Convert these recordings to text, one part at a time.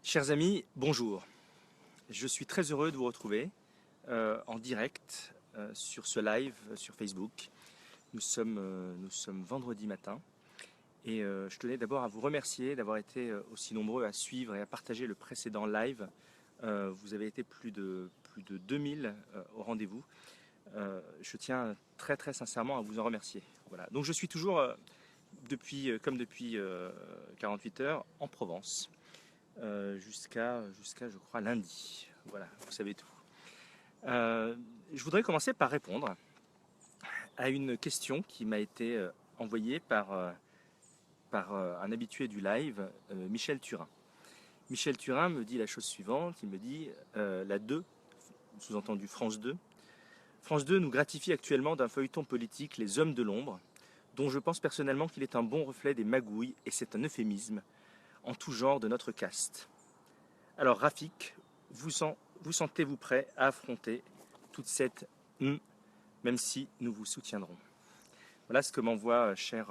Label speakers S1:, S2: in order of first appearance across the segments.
S1: Chers amis, bonjour. Je suis très heureux de vous retrouver en direct sur ce live sur Facebook. Nous sommes vendredi matin et je tenais d'abord à vous remercier d'avoir été aussi nombreux à suivre et à partager le précédent live. Vous avez été plus de 2000 au rendez-vous. Je tiens très sincèrement à vous en remercier. Voilà. Donc je suis toujours comme depuis 48 heures en Provence. Jusqu'à, je crois, lundi. Voilà, vous savez tout. Je voudrais commencer par répondre à une question qui m'a été envoyée par un habitué du live, Michel Turin. Michel Turin me dit la chose suivante, il me dit la 2, sous-entendu France 2. France 2 nous gratifie actuellement d'un feuilleton politique, Les Hommes de l'Ombre, dont je pense personnellement qu'il est un bon reflet des magouilles, et c'est un euphémisme, en tout genre de notre caste. Alors Rafik, vous sentez-vous prêt à affronter toute cette même si nous vous soutiendrons. Voilà ce que m'envoie cher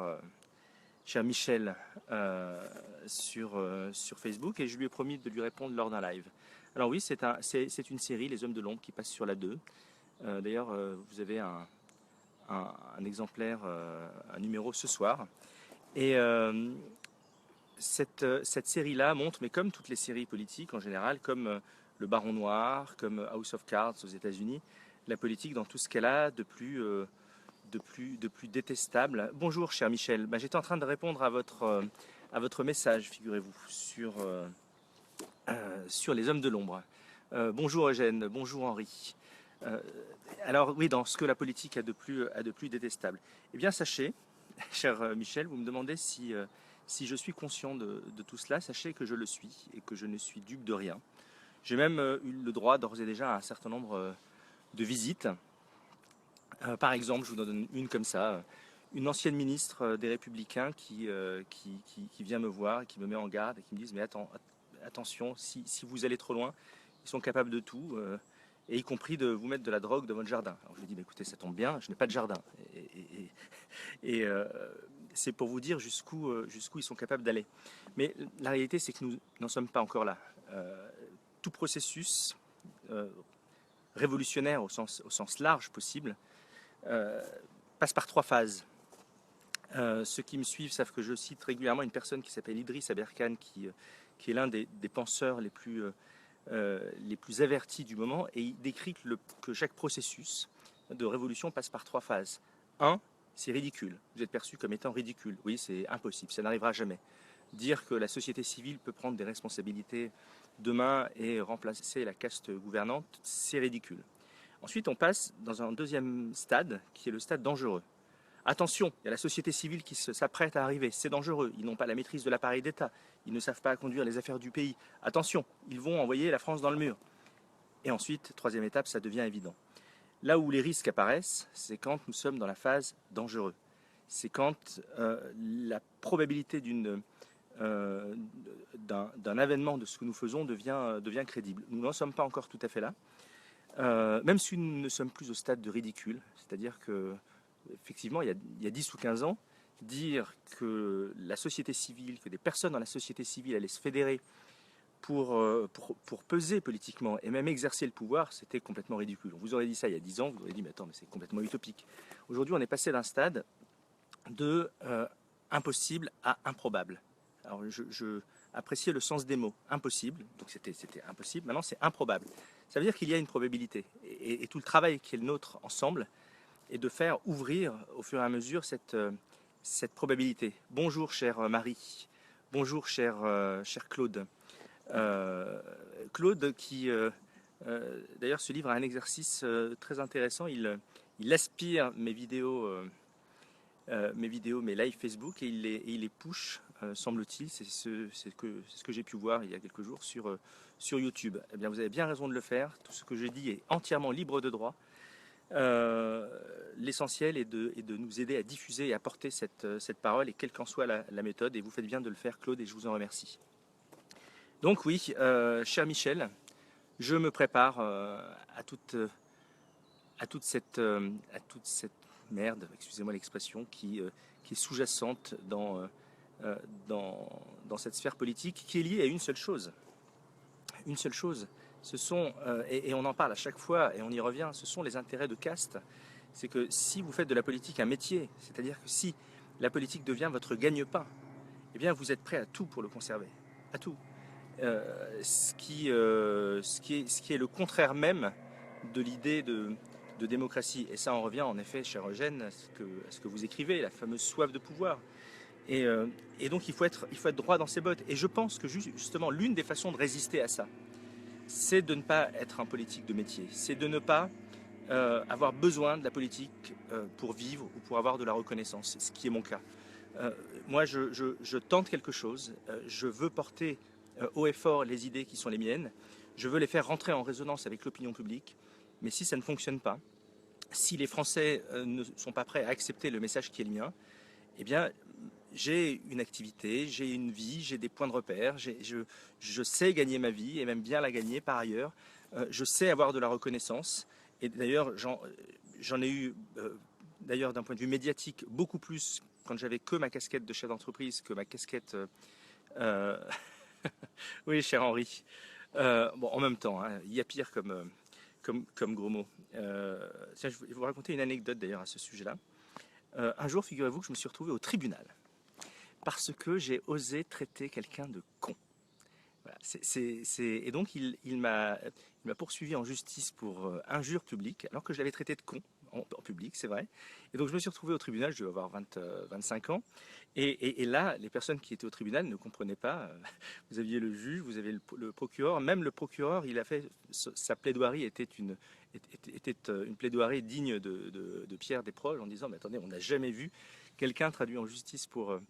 S1: Michel sur Facebook, et je lui ai promis de lui répondre lors d'un live. Alors oui, c'est une série, Les Hommes de l'Ombre, qui passe sur la 2. D'ailleurs, vous avez un exemplaire, un numéro ce soir. Et cette série-là montre, mais comme toutes les séries politiques en général, comme Le Baron Noir, comme House of Cards aux États-Unis, la politique dans tout ce qu'elle a de plus détestable. Bonjour, cher Michel. Ben, j'étais en train de répondre à votre message, figurez-vous, sur Les Hommes de l'Ombre. Bonjour Eugène, bonjour Henri. Euh, alors oui, dans ce que la politique a de plus détestable. Eh bien, sachez, cher Michel, vous me demandez si je suis conscient de tout cela. Sachez que je le suis et que je ne suis dupe de rien. J'ai même eu le droit d'ores et déjà à un certain nombre de visites. Par exemple, je vous donne une comme ça, une ancienne ministre des Républicains qui vient me voir et qui me met en garde et qui me dit mais attention, si vous allez trop loin, ils sont capables de tout, et y compris de vous mettre de la drogue dans votre jardin. Alors je lui dis écoutez, ça tombe bien, je n'ai pas de jardin. Et c'est pour vous dire jusqu'où ils sont capables d'aller. Mais la réalité, c'est que nous n'en sommes pas encore là. Tout processus révolutionnaire au sens large possible passe par 3 phases. Ceux qui me suivent savent que je cite régulièrement une personne qui s'appelle Idriss Aberkan, qui est l'un des penseurs les plus avertis du moment, et il décrit que chaque processus de révolution passe par 3 phases. 1, c'est ridicule. Vous êtes perçu comme étant ridicule. Oui, c'est impossible, ça n'arrivera jamais. Dire que la société civile peut prendre des responsabilités demain et remplacer la caste gouvernante, c'est ridicule. Ensuite, on passe dans un deuxième stade, qui est le stade dangereux. Attention, il y a la société civile qui s'apprête à arriver, c'est dangereux, ils n'ont pas la maîtrise de l'appareil d'État, ils ne savent pas conduire les affaires du pays. Attention, ils vont envoyer la France dans le mur. Et ensuite, troisième étape, ça devient évident. Là où les risques apparaissent, c'est quand nous sommes dans la phase dangereux. C'est quand la probabilité d'un avènement de ce que nous faisons devient crédible. Nous n'en sommes pas encore tout à fait là. Même si nous ne sommes plus au stade de ridicule, c'est-à-dire que, effectivement, il y a 10 ou 15 ans, dire que la société civile, que des personnes dans la société civile allaient se fédérer pour peser politiquement et même exercer le pouvoir, c'était complètement ridicule. On vous aurait dit ça il y a 10 ans, vous auriez dit mais attends, mais c'est complètement utopique. Aujourd'hui, on est passé d'un stade de impossible à improbable. Alors je appréciais le sens des mots. Impossible, donc c'était impossible, maintenant c'est improbable. Ça veut dire qu'il y a une probabilité. Et tout le travail qui est le nôtre ensemble est de faire ouvrir au fur et à mesure cette probabilité. Bonjour chère Marie, bonjour cher Claude. Claude qui d'ailleurs se livre à un exercice très intéressant. Il aspire mes vidéos, mes lives Facebook, et il les push, semble-t-il. C'est ce que j'ai pu voir il y a quelques jours sur YouTube. Eh bien, vous avez bien raison de le faire. Tout ce que je dis est entièrement libre de droit. L'essentiel est de nous aider à diffuser et à porter cette parole, et quelle qu'en soit la méthode. Et vous faites bien de le faire, Claude, et je vous en remercie. Donc oui, cher Michel, je me prépare à toute cette merde, excusez-moi l'expression, qui est sous-jacente dans cette sphère politique, qui est liée à une seule chose. une seule chose. Et on en parle à chaque fois et on y revient, ce sont les intérêts de caste. C'est que si vous faites de la politique un métier, c'est-à-dire que si la politique devient votre gagne-pain, eh bien vous êtes prêt à tout pour le conserver, à tout. Ce qui est le contraire même de l'idée de démocratie. Et ça en revient en effet, cher Eugène, à ce que vous écrivez, la fameuse soif de pouvoir. Et donc il faut être droit dans ses bottes. Et je pense que justement l'une des façons de résister à ça, c'est de ne pas être un politique de métier, c'est de ne pas avoir besoin de la politique pour vivre ou pour avoir de la reconnaissance, ce qui est mon cas. Moi, je tente quelque chose, je veux porter haut et fort les idées qui sont les miennes, je veux les faire rentrer en résonance avec l'opinion publique, mais si ça ne fonctionne pas, si les Français ne sont pas prêts à accepter le message qui est le mien, eh bien, j'ai une activité, j'ai une vie, j'ai des points de repère, je sais gagner ma vie et même bien la gagner par ailleurs, je sais avoir de la reconnaissance, et d'ailleurs, j'en ai eu, d'ailleurs d'un point de vue médiatique, beaucoup plus quand j'avais que ma casquette de chef d'entreprise que ma casquette... euh, oui, cher Henri. Bon, en même temps, hein, il y a pire comme gros mot. Tiens, je vais vous raconter une anecdote d'ailleurs à ce sujet-là. Un jour, figurez-vous que je me suis retrouvé au tribunal parce que j'ai osé traiter quelqu'un de con. Voilà, et donc, il m'a poursuivi en justice pour injure publique, alors que je l'avais traité de con en public, c'est vrai. Et donc, je me suis retrouvé au tribunal, je devais avoir 25 ans. Et là, les personnes qui étaient au tribunal ne comprenaient pas. Vous aviez le juge, vous avez le procureur. Même le procureur, il a fait sa plaidoirie était une plaidoirie digne de Pierre Desproges en disant, mais attendez, on n'a jamais vu quelqu'un traduit en justice pour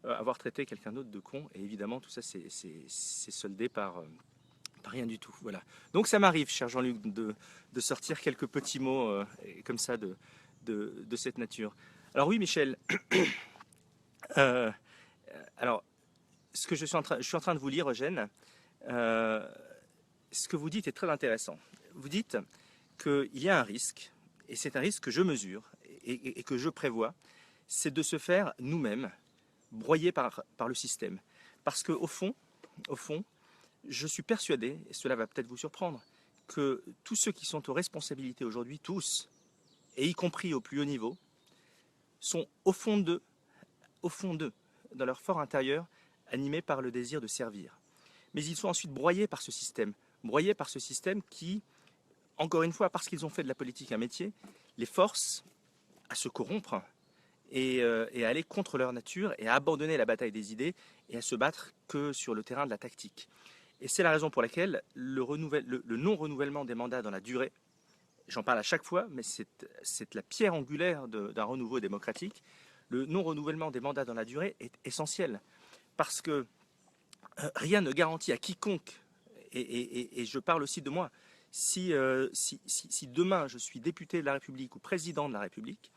S1: avoir traité quelqu'un d'autre de con. Et évidemment, tout ça, c'est soldé par rien du tout. Voilà. Donc ça m'arrive, cher Jean-Luc, de sortir quelques petits mots comme ça de cette nature. Alors oui, Michel. Alors, ce que je suis en train de vous lire, Eugène, ce que vous dites est très intéressant. Vous dites qu'il y a un risque, et c'est un risque que je mesure et que je prévois, c'est de se faire nous-mêmes broyer par le système. Parce qu'au fond, je suis persuadé, et cela va peut-être vous surprendre, que tous ceux qui sont aux responsabilités aujourd'hui, tous, et y compris au plus haut niveau, sont au fond d'eux, dans leur fort intérieur, animés par le désir de servir. Mais ils sont ensuite broyés par ce système qui, encore une fois, parce qu'ils ont fait de la politique un métier, les force à se corrompre et à aller contre leur nature et à abandonner la bataille des idées et à se battre que sur le terrain de la tactique. Et c'est la raison pour laquelle le non-renouvellement des mandats dans la durée, j'en parle à chaque fois, mais c'est la pierre angulaire d'un renouveau démocratique, le non-renouvellement des mandats dans la durée est essentiel. Parce que rien ne garantit à quiconque, et je parle aussi de moi, si demain je suis député de la République ou président de la République,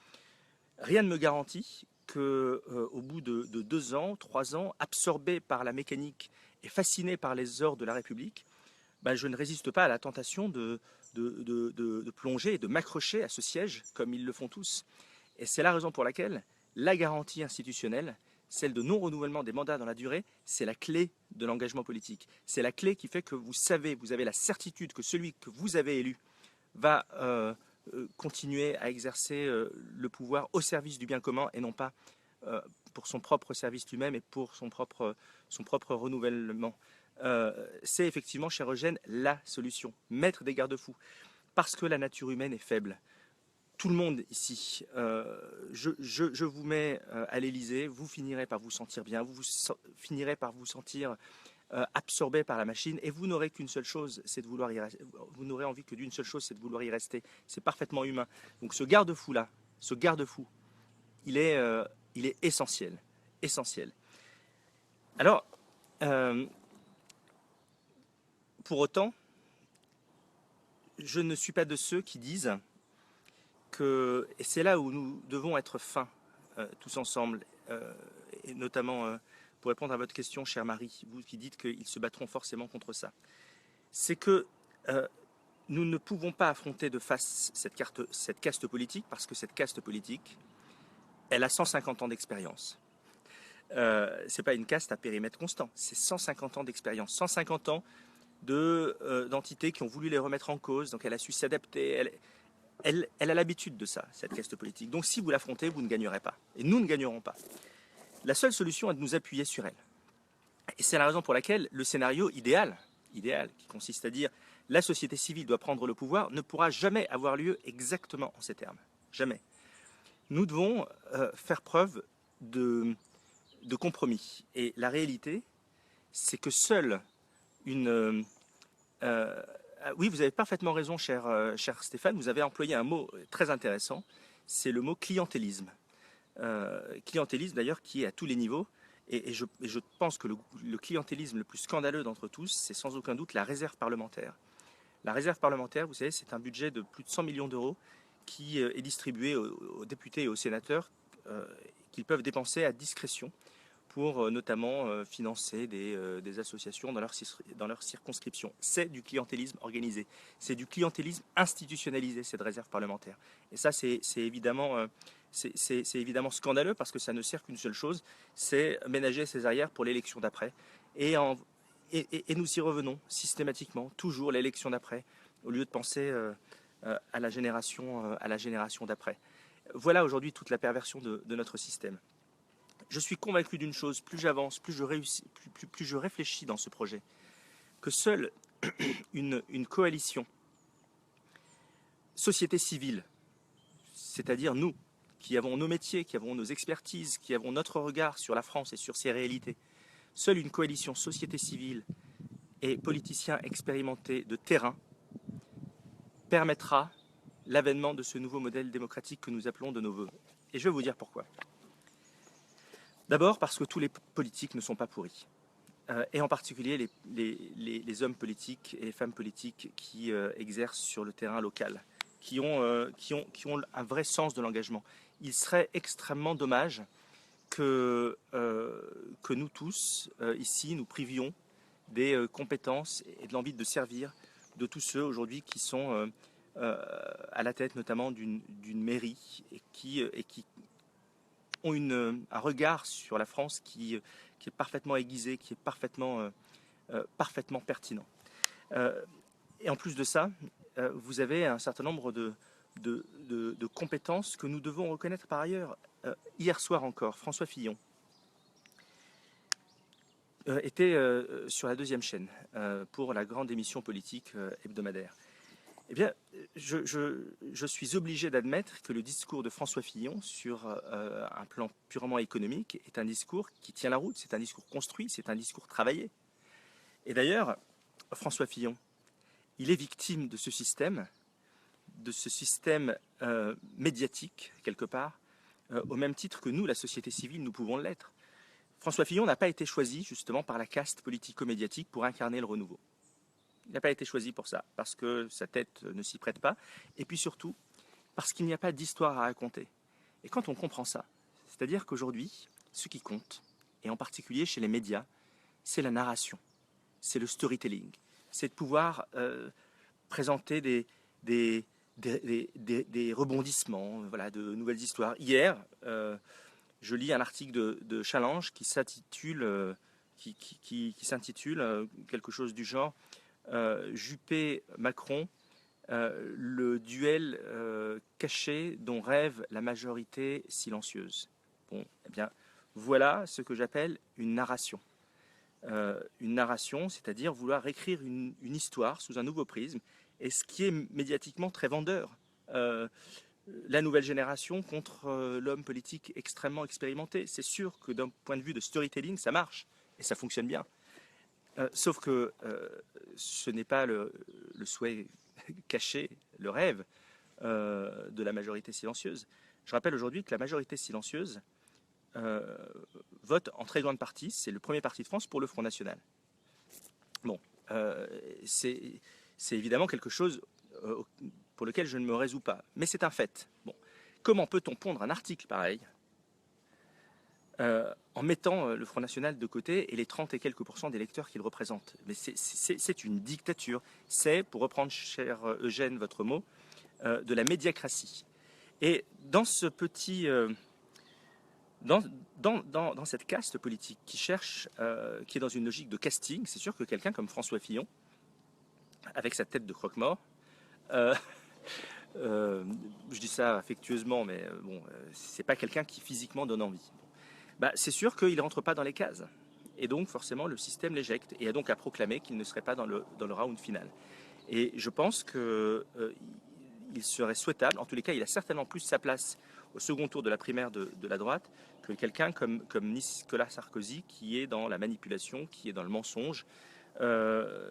S1: rien ne me garantit qu'au bout de 2 ans, 3 ans, absorbé par la mécanique et fasciné par les ordres de la République, ben, je ne résiste pas à la tentation de plonger et de m'accrocher à ce siège, comme ils le font tous. Et c'est la raison pour laquelle la garantie institutionnelle, celle de non-renouvellement des mandats dans la durée, c'est la clé de l'engagement politique. C'est la clé qui fait que vous avez la certitude que celui que vous avez élu va continuer à exercer le pouvoir au service du bien commun et non pas pour son propre service lui-même et pour son propre renouvellement. C'est effectivement, cher Eugène, la solution. Mettre des garde-fous. Parce que la nature humaine est faible. Tout le monde ici, je vous mets à l'Élysée, vous finirez par vous sentir bien, vous finirez par vous sentir absorbé par la machine, et vous n'aurez qu'une seule chose, c'est de vouloir y rester. Vous n'aurez envie que d'une seule chose, c'est de vouloir y rester. C'est parfaitement humain. Donc ce garde-fou-là, il est essentiel. Essentiel. Alors, pour autant, je ne suis pas de ceux qui disent que, et c'est là où nous devons être fins tous ensemble, et notamment pour répondre à votre question, chère Marie, vous qui dites qu'ils se battront forcément contre ça, c'est que nous ne pouvons pas affronter de face cette caste politique, parce que cette caste politique, elle a 150 ans d'expérience. C'est pas une caste à périmètre constant, c'est 150 ans d'expérience, 150 ans d'entités qui ont voulu les remettre en cause, donc elle a su s'adapter. Elle a l'habitude de ça, cette caste politique. Donc si vous l'affrontez, vous ne gagnerez pas. Et nous ne gagnerons pas. La seule solution est de nous appuyer sur elle. Et c'est la raison pour laquelle le scénario idéal, qui consiste à dire la société civile doit prendre le pouvoir, ne pourra jamais avoir lieu exactement en ces termes. Jamais. Nous devons faire preuve de compromis. Et la réalité, c'est que seule une... oui, vous avez parfaitement raison, cher Stéphane, vous avez employé un mot très intéressant, c'est le mot clientélisme. Clientélisme d'ailleurs qui est à tous les niveaux, et je pense que le clientélisme le plus scandaleux d'entre tous, c'est sans aucun doute la réserve parlementaire. La réserve parlementaire, vous savez, c'est un budget de plus de 100 millions d'euros qui est distribué aux députés et aux sénateurs qu'ils peuvent dépenser à discrétion pour notamment financer des associations dans leur circonscription. C'est du clientélisme organisé, c'est du clientélisme institutionnalisé, cette réserve parlementaire. Et ça, c'est évidemment scandaleux parce que ça ne sert qu'une seule chose, c'est ménager ses arrières pour l'élection d'après. Et nous y revenons systématiquement, toujours l'élection d'après, au lieu de penser à la génération d'après. Voilà aujourd'hui toute la perversion de notre système. Je suis convaincu d'une chose, plus j'avance, plus je réfléchis dans ce projet, que seule une coalition, société civile, c'est-à-dire nous, qui avons nos métiers, qui avons nos expertises, qui avons notre regard sur la France et sur ses réalités, seule une coalition société civile et politiciens expérimentés de terrain permettra l'avènement de ce nouveau modèle démocratique que nous appelons de nos voeux. Et je vais vous dire pourquoi. D'abord parce que tous les politiques ne sont pas pourris. Et en particulier les hommes politiques et les femmes politiques qui exercent sur le terrain local, qui ont un vrai sens de l'engagement. Il serait extrêmement dommage que nous tous, ici, nous privions des compétences et de l'envie de servir de tous ceux aujourd'hui qui sont à la tête notamment d'une mairie et qui ont un regard sur la France qui est parfaitement aiguisé, qui est parfaitement pertinent. Et en plus de ça, vous avez un certain nombre de compétences que nous devons reconnaître par ailleurs. Hier soir encore, François Fillon était sur la 2e chaîne pour la grande émission politique hebdomadaire. Eh bien, je suis obligé d'admettre que le discours de François Fillon sur un plan purement économique est un discours qui tient la route, c'est un discours construit, c'est un discours travaillé. Et d'ailleurs, François Fillon, il est victime de ce système médiatique, quelque part, au même titre que nous, la société civile, nous pouvons l'être. François Fillon n'a pas été choisi, justement, par la caste politico-médiatique pour incarner le renouveau. Il n'a pas été choisi pour ça, parce que sa tête ne s'y prête pas, et puis surtout, parce qu'il n'y a pas d'histoire à raconter. Et quand on comprend ça, c'est-à-dire qu'aujourd'hui, ce qui compte, et en particulier chez les médias, c'est la narration, c'est le storytelling, c'est de pouvoir présenter des rebondissements, voilà, de nouvelles histoires. Hier, je lis un article de Challenge qui s'intitule quelque chose du genre Juppé-Macron, le duel caché dont rêve la majorité silencieuse. Bon, eh bien, voilà ce que j'appelle une narration. Une narration, c'est-à-dire vouloir écrire une histoire sous un nouveau prisme, et ce qui est médiatiquement très vendeur. La nouvelle génération contre l'homme politique extrêmement expérimenté. C'est sûr que d'un point de vue de storytelling, ça marche, et ça fonctionne bien. Sauf que ce n'est pas le souhait caché, le rêve de la majorité silencieuse. Je rappelle aujourd'hui que la majorité silencieuse vote en très grande partie, c'est le premier parti de France, pour le Front National. Bon, c'est évidemment quelque chose pour lequel je ne me résous pas, mais c'est un fait. Bon, comment peut-on pondre un article pareil en mettant le Front National de côté et les 30 et quelques % d'électeurs qu'il représente? Mais c'est une dictature. C'est, pour reprendre, cher Eugène, votre mot, de la médiacratie. Et dans ce petit... Dans cette caste politique qui cherche, qui est dans une logique de casting, c'est sûr que quelqu'un comme François Fillon avec sa tête de croque-mort. Euh, je dis ça affectueusement, mais bon, c'est pas quelqu'un qui physiquement donne envie. Bah, c'est sûr qu'il ne rentre pas dans les cases. Et donc, forcément, le système l'éjecte et a donc à proclamer qu'il ne serait pas dans le round final. Et je pense qu'il serait souhaitable, en tous les cas, il a certainement plus sa place au second tour de la primaire de la droite que quelqu'un comme Nicolas Sarkozy, qui est dans la manipulation, qui est dans le mensonge, euh,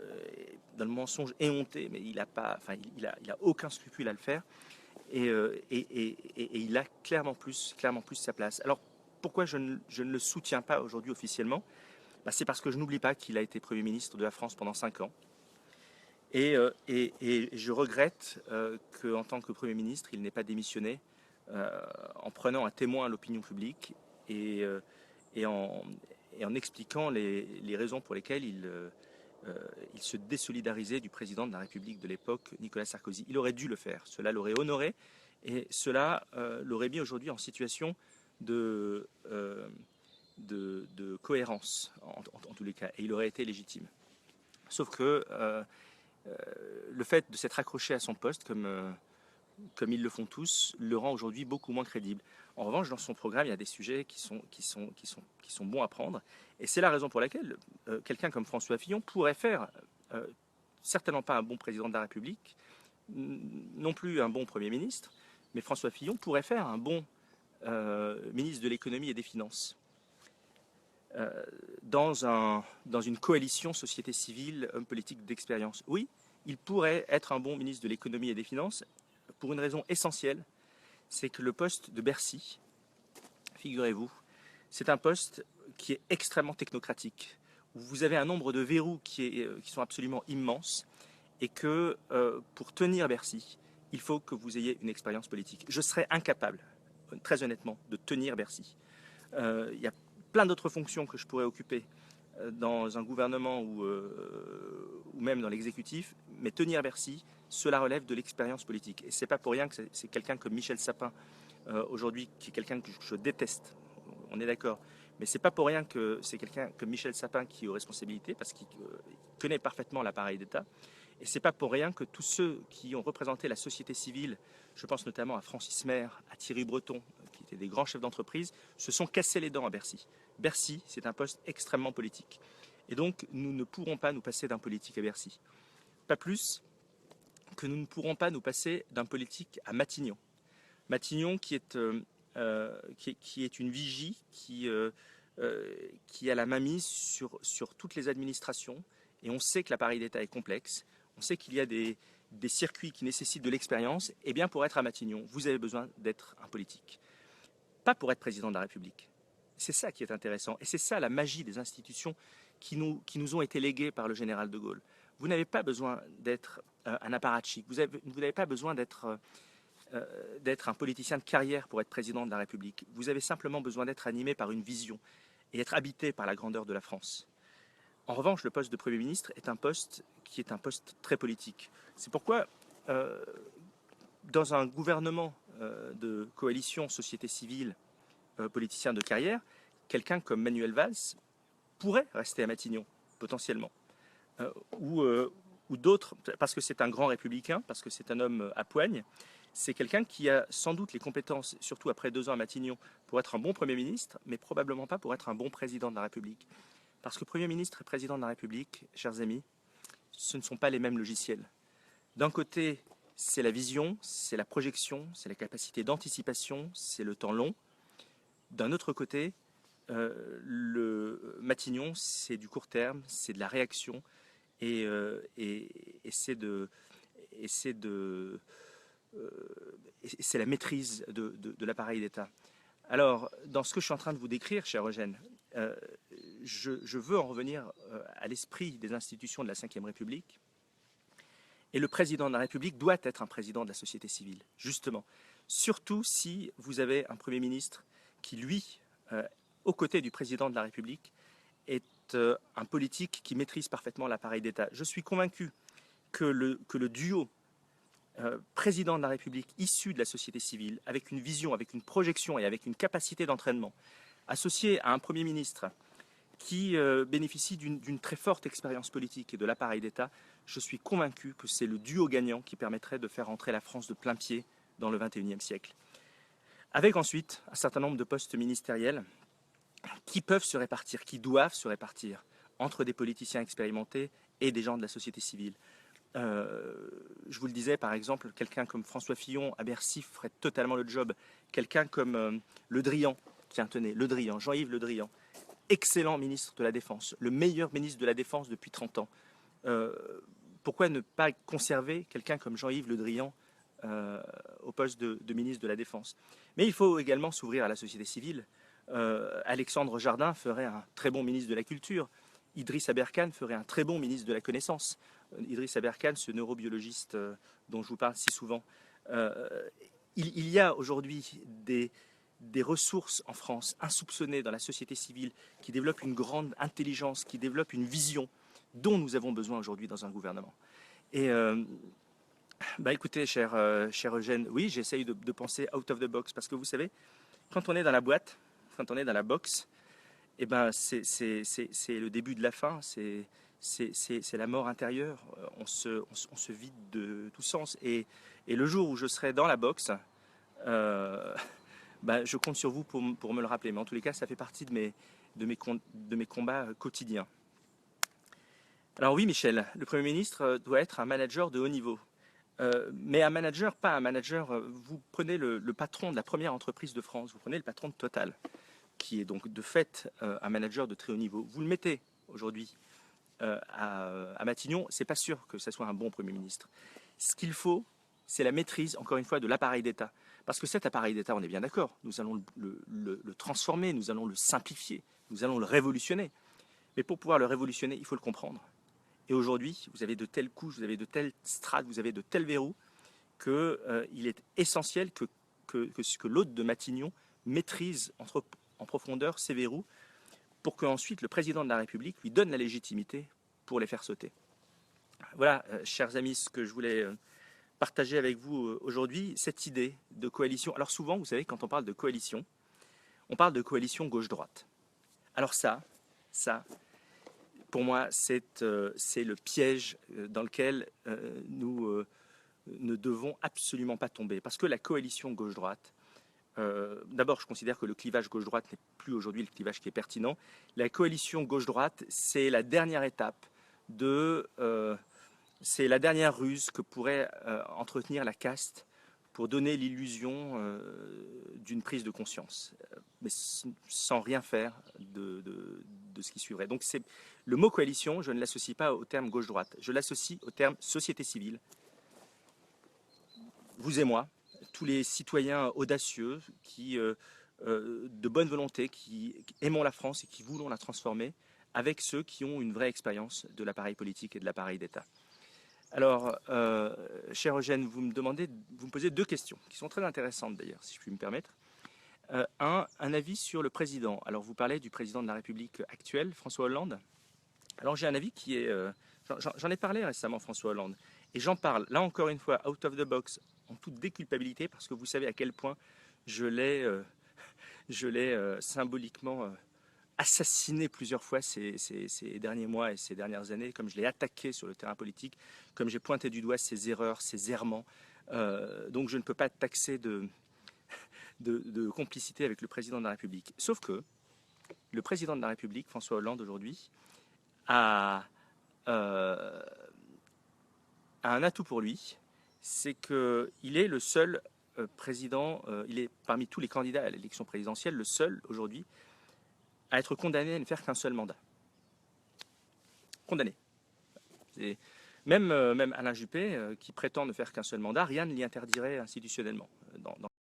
S1: éhonté, mais il a aucun scrupule à le faire, et il a clairement plus sa place. Alors pourquoi je ne le soutiens pas aujourd'hui officiellement? Bah, c'est parce que je n'oublie pas qu'il a été Premier ministre de la France pendant 5 ans. Et je regrette qu'en tant que Premier ministre, il n'ait pas démissionné en prenant un témoin à l'opinion publique et, euh, et, en, et en expliquant les raisons pour lesquelles il se désolidarisait du président de la République de l'époque, Nicolas Sarkozy. Il aurait dû le faire, cela l'aurait honoré et cela l'aurait mis aujourd'hui en situation de, euh, de cohérence en tous les cas, et il aurait été légitime. Sauf que le fait de s'être accroché à son poste, comme ils le font tous, le rend aujourd'hui beaucoup moins crédible. En revanche, dans son programme, il y a des sujets qui sont bons à prendre. Et c'est la raison pour laquelle quelqu'un comme François Fillon pourrait faire, certainement pas un bon président de la République, non plus un bon Premier ministre, mais François Fillon pourrait faire un bon ministre de l'économie et des finances. Dans une coalition société civile, homme politique d'expérience. Oui, il pourrait être un bon ministre de l'économie et des finances pour une raison essentielle, c'est que le poste de Bercy, figurez-vous, c'est un poste qui est extrêmement technocratique, où vous avez un nombre de verrous qui sont absolument immenses, et que pour tenir Bercy, il faut que vous ayez une expérience politique. Je serais incapable, très honnêtement, de tenir Bercy. Il y a plein d'autres fonctions que je pourrais occuper dans un gouvernement ou même dans l'exécutif, mais tenir Bercy, cela relève de l'expérience politique. Et c'est pas pour rien que c'est quelqu'un comme Michel Sapin, aujourd'hui, qui est quelqu'un que je déteste, on est d'accord, mais c'est pas pour rien que c'est quelqu'un comme Michel Sapin qui est aux responsabilités, parce qu'il connaît parfaitement l'appareil d'État. Et c'est pas pour rien que tous ceux qui ont représenté la société civile, je pense notamment à Francis Maire, à Thierry Breton, qui étaient des grands chefs d'entreprise, se sont cassés les dents à Bercy. Bercy, c'est un poste extrêmement politique. Et donc, nous ne pourrons pas nous passer d'un politique à Bercy. Pas plus que nous ne pourrons pas nous passer d'un politique à Matignon. Matignon qui est une vigie qui a la mainmise sur toutes les administrations. Et on sait que l'appareil d'État est complexe. On sait qu'il y a des circuits qui nécessitent de l'expérience. Et bien, pour être à Matignon, vous avez besoin d'être un politique. Pas pour être président de la République. C'est ça qui est intéressant. Et c'est ça la magie des institutions qui nous ont été léguées par le général de Gaulle. Vous n'avez pas besoin d'être un apparatchik. Vous n'avez pas besoin d'être un politicien de carrière pour être président de la République. Vous avez simplement besoin d'être animé par une vision et être habité par la grandeur de la France. En revanche, le poste de Premier ministre est un poste qui est un poste très politique. C'est pourquoi, dans un gouvernement de coalition société civile, politicien de carrière, quelqu'un comme Manuel Valls pourrait rester à Matignon, potentiellement. Ou d'autres, parce que c'est un grand républicain, parce que c'est un homme à poigne. C'est quelqu'un qui a sans doute les compétences, surtout après 2 ans à Matignon, pour être un bon Premier ministre, mais probablement pas pour être un bon président de la République. Parce que Premier ministre et président de la République, chers amis, ce ne sont pas les mêmes logiciels. D'un côté, c'est la vision, c'est la projection, c'est la capacité d'anticipation, c'est le temps long. D'un autre côté, le Matignon, c'est du court terme, c'est de la réaction, et c'est la maîtrise de l'appareil d'État. Alors, dans ce que je suis en train de vous décrire, cher Eugène, je veux en revenir à l'esprit des institutions de la Ve République. Et le président de la République doit être un président de la société civile, justement. Surtout si vous avez un Premier ministre qui, lui, aux côtés du président de la République, est un politique qui maîtrise parfaitement l'appareil d'État. Je suis convaincu que le duo président de la République issu de la société civile, avec une vision, avec une projection et avec une capacité d'entraînement, associé à un Premier ministre qui bénéficie d'une très forte expérience politique et de l'appareil d'État. Je suis convaincu que c'est le duo gagnant qui permettrait de faire entrer la France de plein pied dans le XXIe siècle. Avec ensuite un certain nombre de postes ministériels qui peuvent se répartir, qui doivent se répartir entre des politiciens expérimentés et des gens de la société civile. Je vous le disais, par exemple, quelqu'un comme François Fillon à Bercy ferait totalement le job. Quelqu'un comme Le Drian, tiens, tenez, Le Drian, Jean-Yves Le Drian, excellent ministre de la Défense, le meilleur ministre de la Défense depuis 30 ans. Pourquoi ne pas conserver quelqu'un comme Jean-Yves Le Drian au poste de ministre de la Défense? Mais il faut également s'ouvrir à la société civile. Alexandre Jardin ferait un très bon ministre de la Culture. Idriss Aberkane ferait un très bon ministre de la Connaissance. Idriss Aberkane, ce neurobiologiste dont je vous parle si souvent. Il y a aujourd'hui des ressources en France insoupçonnées dans la société civile qui développent une grande intelligence, qui développent une vision dont nous avons besoin aujourd'hui dans un gouvernement. Et écoutez, cher Eugène, oui, j'essaye de penser out of the box parce que vous savez, quand on est dans la boîte, quand on est dans la box, eh ben c'est le début de la fin, c'est la mort intérieure, on se vide de tout sens. Et le jour où je serai dans la boxe, je compte sur vous pour me le rappeler. Mais en tous les cas, ça fait partie de mes combats quotidiens. Alors oui, Michel, le Premier ministre doit être un manager de haut niveau. Mais un manager, pas un manager, vous prenez le patron de la première entreprise de France, vous prenez le patron de Total, qui est donc de fait un manager de très haut niveau. Vous le mettez aujourd'hui à Matignon, c'est pas sûr que ce soit un bon Premier ministre. Ce qu'il faut, c'est la maîtrise, encore une fois, de l'appareil d'État. Parce que cet appareil d'État, on est bien d'accord, nous allons le transformer, nous allons le simplifier, nous allons le révolutionner. Mais pour pouvoir le révolutionner, il faut le comprendre. Et aujourd'hui, vous avez de telles couches, vous avez de telles strates, vous avez de tels verrous qu'il est essentiel que l'hôte de Matignon maîtrise en profondeur ces verrous pour qu'ensuite le président de la République lui donne la légitimité pour les faire sauter. Voilà, chers amis, ce que je voulais partager avec vous aujourd'hui, cette idée de coalition. Alors souvent, vous savez, quand on parle de coalition, on parle de coalition gauche-droite. Alors ça, pour moi, c'est le piège dans lequel nous ne devons absolument pas tomber. Parce que la coalition gauche-droite, d'abord, je considère que le clivage gauche-droite n'est plus aujourd'hui le clivage qui est pertinent. La coalition gauche-droite, c'est la dernière étape c'est la dernière ruse que pourrait entretenir la caste pour donner l'illusion d'une prise de conscience, mais sans rien faire de ce qui suivrait. Donc le mot coalition, je ne l'associe pas au terme gauche-droite, je l'associe au terme société civile. Vous et moi, tous les citoyens audacieux qui, de bonne volonté, qui aimons la France et qui voulons la transformer, avec ceux qui ont une vraie expérience de l'appareil politique et de l'appareil d'État. Alors, cher Eugène, vous me posez deux questions, qui sont très intéressantes d'ailleurs, si je puis me permettre. Un avis sur le président. Alors, vous parlez du président de la République actuel, François Hollande. Alors, j'ai un avis qui est... j'en ai parlé récemment, François Hollande. Et j'en parle, là encore une fois, out of the box, en toute déculpabilité, parce que vous savez à quel point je l'ai symboliquement assassiné plusieurs fois ces derniers mois et ces dernières années, comme je l'ai attaqué sur le terrain politique, comme j'ai pointé du doigt ses erreurs, ses errements. Donc je ne peux pas taxer de complicité avec le président de la République. Sauf que le président de la République, François Hollande, aujourd'hui, a un atout pour lui, c'est qu'il est le seul président, il est parmi tous les candidats à l'élection présidentielle, le seul aujourd'hui à être condamné à ne faire qu'un seul mandat. Condamné. Même Alain Juppé, qui prétend ne faire qu'un seul mandat, rien ne l'y interdirait institutionnellement.